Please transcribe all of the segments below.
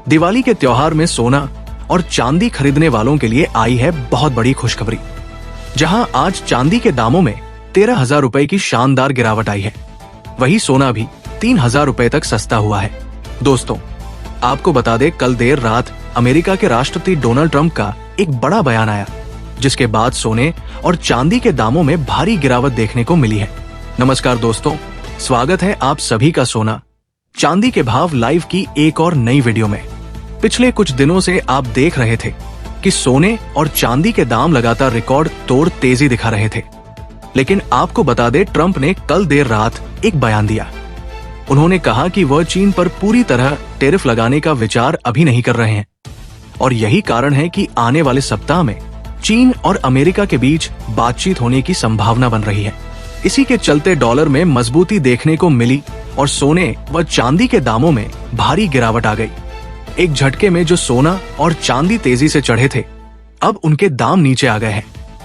दिवाली के त्योहार में सोना और चांदी खरीदने वालों के लिए आई है बहुत बड़ी खुशखबरी, जहां आज चांदी के दामों में 13,000 रुपए की शानदार गिरावट आई है। वही सोना भी 3,000 रुपए तक सस्ता हुआ है। दोस्तों, आपको बता दें, कल देर रात अमेरिका के राष्ट्रपति डोनाल्ड ट्रंप का एक बड़ा बयान आया, जिसके बाद सोने और चांदी के दामों में भारी गिरावट देखने को मिली है। नमस्कार दोस्तों, स्वागत है आप सभी का सोना चांदी के भाव लाइव की एक और नई वीडियो में। पिछले कुछ दिनों से आप देख रहे थे कि सोने और चांदी के दाम लगातार रिकॉर्ड तोड़ तेजी दिखा रहे थे, लेकिन आपको बता दें, ट्रंप ने कल देर रात एक बयान दिया। उन्होंने कहा कि वह चीन पर पूरी तरह टैरिफ लगाने का विचार अभी नहीं कर रहे हैं, और यही कारण है कि आने वाले सप्ताह में चीन और अमेरिका के बीच बातचीत होने की संभावना बन रही है। इसी के चलते डॉलर में मजबूती देखने को मिली और सोने व चांदी के दामों में भारी गिरावट आ गई। एक झटके में जो सोना और चांदी तेजी से चढ़े थे, अब उनके दाम नीचे आ गए हैं।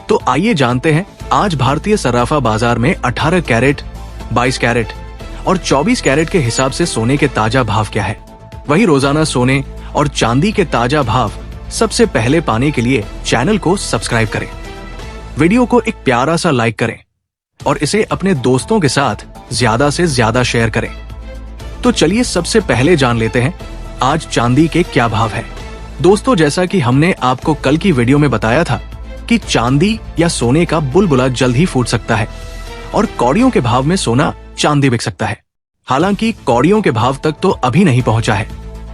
तो आइए जानते हैं आज भारतीय सराफा बाजार में 18 कैरेट, 22 कैरेट और 24 कैरेट के हिसाब से सोने के ताजा भाव क्या है। वही रोजाना सोने और चांदी के ताजा भाव सबसे पहले पाने के लिए चैनल को सब्सक्राइब करें, वीडियो को एक प्यारा सा लाइक करें और इसे अपने दोस्तों के साथ ज्यादा से ज्यादा शेयर करें। तो चलिए सबसे पहले जान लेते हैं आज चांदी के क्या भाव है। दोस्तों, जैसा कि हमने आपको कल की वीडियो में बताया था कि चांदी या सोने का बुलबुला जल्द ही फूट सकता है और कौड़ियों के भाव में सोना चांदी बिक सकता है। हालांकि कौड़ियों के भाव तक तो अभी नहीं पहुंचा है,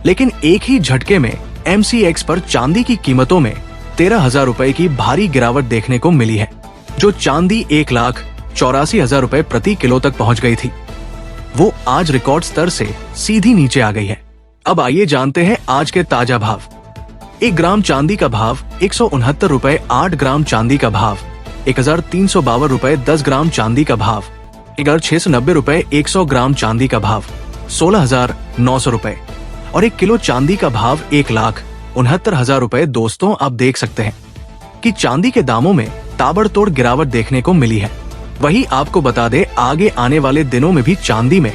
लेकिन एक ही झटके में MCX पर चांदी की कीमतों में 13,000 रुपए की भारी गिरावट देखने को मिली है। जो चांदी 1,84,000 रुपए प्रति किलो तक पहुंच गई थी, वो आज रिकॉर्ड स्तर से सीधी नीचे आ गई है। अब आइए जानते हैं आज के ताजा भाव। 1 ग्राम चांदी का भाव 169 रुपए, 8 ग्राम चांदी का भाव 1,352 रुपए, 10 ग्राम चांदी का भाव 1,690 रुपए, 100 ग्राम चांदी का भाव 16,900 रुपए और 1 किलो चांदी का भाव 1,69,000 रुपए। दोस्तों, आप देख सकते हैं कि चांदी के दामों में ताबड़तोड़ गिरावट देखने को मिली है। वही आपको बता दे, आगे आने वाले दिनों में भी चांदी में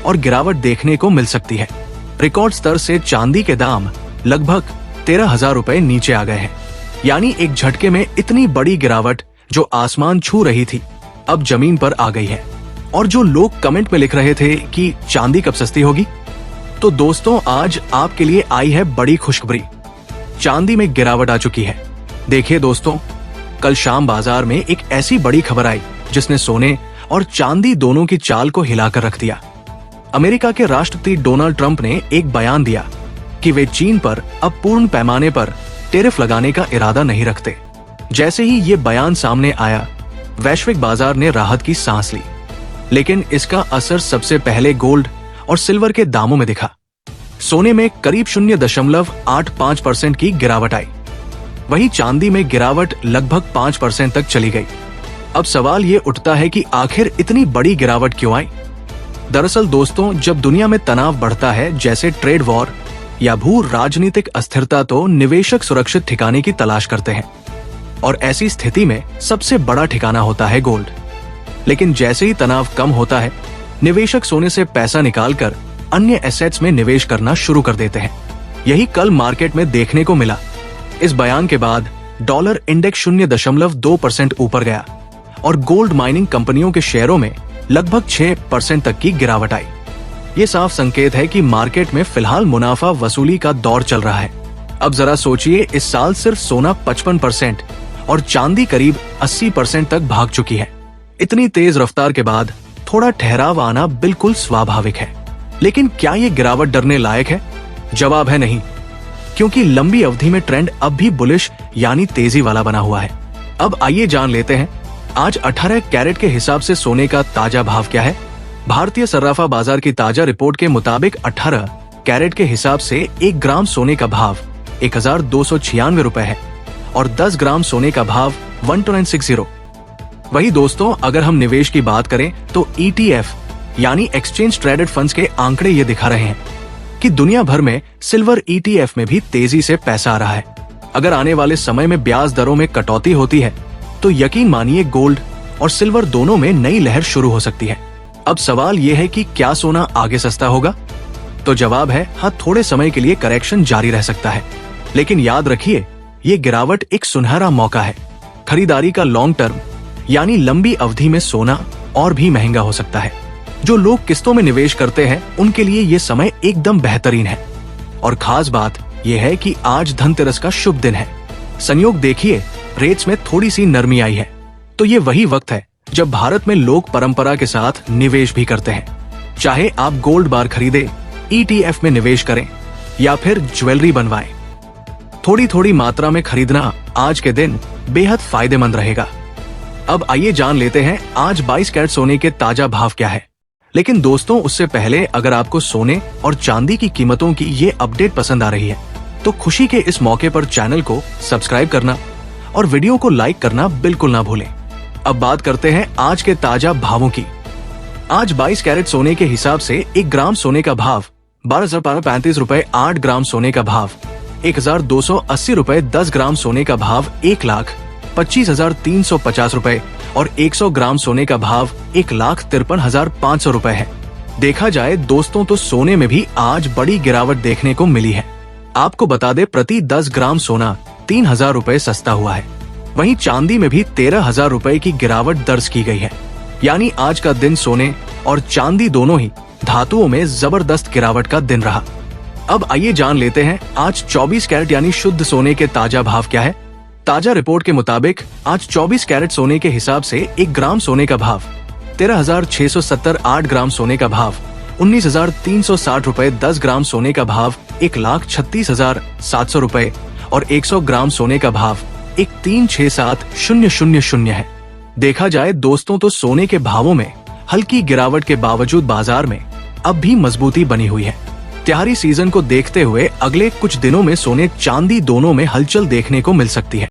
और गिरावट देखने को मिल सकती है। रिकॉर्ड स्तर से चांदी के दाम लगभग 13,000 रुपए नीचे आ गए हैं। यानी एक झटके में इतनी बड़ी गिरावट जो आसमान छू रही थी, अब जमीन पर आ गई है। और जो लोग कमेंट में लिख रहे थे कि चांदी कब सस्ती होगी, तो दोस्तों आज आपके लिए आई है बड़ी खुशखबरी। चांदी में गिरावट आ चुकी है। देखिए दोस्तों, कल शाम बाजार में एक ऐसी बड़ी खबर आई जिसने सोने और चांदी दोनों की चाल को हिलाकर रख दिया। अमेरिका के राष्ट्रपति डोनाल्ड ट्रंप ने एक बयान दिया कि वे चीन पर अब पूर्ण पैमाने पर टैरिफ लगाने का इरादा नहीं रखते। जैसे ही ये बयान सामने आया, वैश्विक बाजार ने राहत की सांस ली, लेकिन इसका असर सबसे पहले गोल्ड और सिल्वर के दामों में दिखा। सोने में करीब 0.85% की गिरावट आई। वहीं चांदी में गिरावट लगभग 5% तक चली गई। अब सवाल ये उठता है कि आखिर इतनी बड़ी गिरावट क्यों आई। दरअसल दोस्तों, जब दुनिया में तनाव बढ़ता है, जैसे ट्रेड वॉर या भू राजनीतिक अस्थिरता, तो निवेशक सुरक्षित ठिकाने की तलाश करते हैं और ऐसी स्थिति में सबसे बड़ा ठिकाना होता है गोल्ड। लेकिन जैसे ही तनाव कम होता है, निवेशक सोने से पैसा निकालकर अन्य एसेट्स में निवेश करना शुरू कर देते हैं। यही कल मार्केट में देखने को मिला। इस बयान के बाद डॉलर इंडेक्स 0.2% ऊपर गया और गोल्ड माइनिंग कंपनियों के शेयरों में लगभग 6% तक की गिरावट आई। ये साफ संकेत है कि मार्केट में फिलहाल मुनाफा वसूली का दौर चल रहा है। अब जरा सोचिए, इस साल सिर्फ सोना 55% और चांदी करीब 80% तक भाग चुकी है। इतनी तेज रफ्तार के बाद थोड़ा ठहराव आना बिल्कुल स्वाभाविक है। लेकिन क्या ये गिरावट डरने लायक है? जवाब है नहीं, क्योंकि लंबी अवधि में ट्रेंड अब भी बुलिश यानी तेजी वाला बना हुआ है। अब आइए जान लेते हैं आज 18 कैरेट के हिसाब से सोने का ताजा भाव क्या है। भारतीय सराफा बाजार की ताजा रिपोर्ट के मुताबिक 18 कैरेट के हिसाब से 1 ग्राम सोने का भाव 1,296 रुपए है और 10 ग्राम सोने का भाव 12,960। वही दोस्तों, अगर हम निवेश की बात करें तो ETF यानी एक्सचेंज ट्रेडेड फंड्स के आंकड़े ये दिखा रहे हैं कि दुनिया भर में सिल्वर ETF में भी तेजी से पैसा आ रहा है। अगर आने वाले समय में ब्याज दरों में कटौती होती है, तो यकीन मानिए गोल्ड और सिल्वर दोनों में नई लहर शुरू हो सकती है। अब सवाल यह है कि क्या सोना आगे सस्ता होगा? तो जवाब है हाँ, थोड़े समय के लिए करेक्शन जारी रह सकता है, लेकिन याद रखिए ये गिरावट एक सुनहरा मौका है। खरीदारी का लॉन्ग टर्म यानी लंबी अवधि में सोना और भी महंगा हो सकता है। जो लोग किस्तों में निवेश करते हैं उनके लिए ये समय एकदम बेहतरीन है। और खास बात यह है कि आज धनतेरस का शुभ दिन है। संयोग देखिए, रेट्स में थोड़ी सी नरमी आई है, तो ये वही वक्त है जब भारत में लोग परंपरा के साथ निवेश भी करते हैं। चाहे आप गोल्ड बार खरीदे, ETF में निवेश करें या फिर ज्वेलरी बनवाएं, थोड़ी थोड़ी मात्रा में खरीदना आज के दिन बेहद फायदेमंद रहेगा। अब आइए जान लेते हैं आज 22 कैरेट सोने के ताजा भाव क्या है। लेकिन दोस्तों, उससे पहले अगर आपको सोने और चांदी की कीमतों की ये अपडेट पसंद आ रही है तो खुशी के इस मौके पर चैनल को सब्सक्राइब करना और वीडियो को लाइक करना बिल्कुल ना भूलें। अब बात करते हैं आज के ताजा भावों की। आज 22 कैरेट सोने के हिसाब से 1 ग्राम सोने का भाव 12,035 रुपए, 8 ग्राम सोने का भाव 1,280 रुपए, 10 ग्राम सोने का भाव 1,25,350 रुपए और 100 ग्राम सोने का भाव 1,53,500 रुपए है। देखा जाए दोस्तों तो सोने में भी आज बड़ी गिरावट देखने को मिली है। आपको बता दे, प्रति 10 ग्राम सोना 3,000 रुपए सस्ता हुआ है। वहीं चांदी में भी 13,000 रुपए की गिरावट दर्ज की गई है। यानी आज का दिन सोने और चांदी दोनों ही धातुओं में जबरदस्त गिरावट का दिन रहा। अब आइए जान लेते हैं आज 24 कैरेट यानी शुद्ध सोने के ताजा भाव क्या है। ताजा रिपोर्ट के मुताबिक आज 24 कैरेट सोने के हिसाब से 1 ग्राम सोने का भाव 13,670, 8 ग्राम सोने का भाव 19,360 रुपए, 10 ग्राम सोने का भाव 1,36,700 रुपए और 100 ग्राम सोने का भाव 1,367,000 है। देखा जाए दोस्तों तो सोने के भावों में हल्की गिरावट के बावजूद बाजार में अब भी मजबूती बनी हुई है। त्योहारी सीजन को देखते हुए अगले कुछ दिनों में सोने चांदी दोनों में हलचल देखने को मिल सकती है।